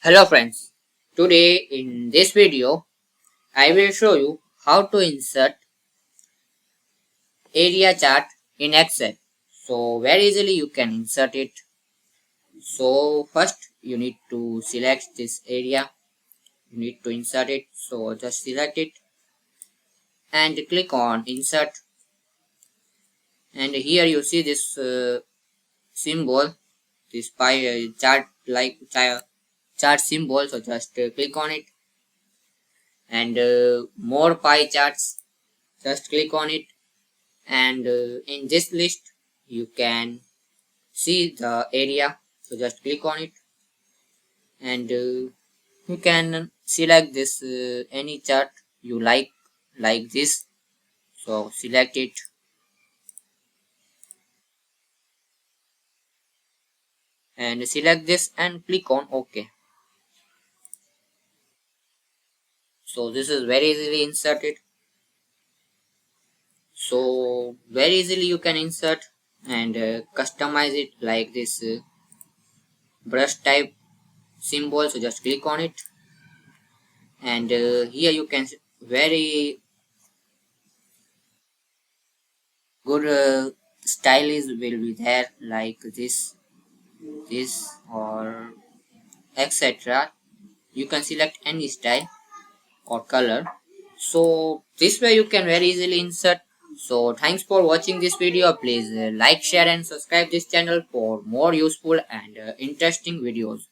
Hello friends, today in this video I will show you how to insert area chart in Excel. So very easily you can insert it. So first you need to select this area, you need to insert it. So just select it and click on insert, and here you see this symbol, this pie chart chart symbol. So just click on it, and more pie charts, just click on it, and in this list you can see the area. So just click on it, and you can select this any chart you like this. So select it and select this and click on OK. So this is very easily inserted. So very easily you can insert and customize it like this brush type symbol. So just click on it, and here you can very good style is will be there like this or etc. You can select any style or color. So this way you can very easily insert. So thanks for watching this video. Please like, share and subscribe this channel for more useful and interesting videos.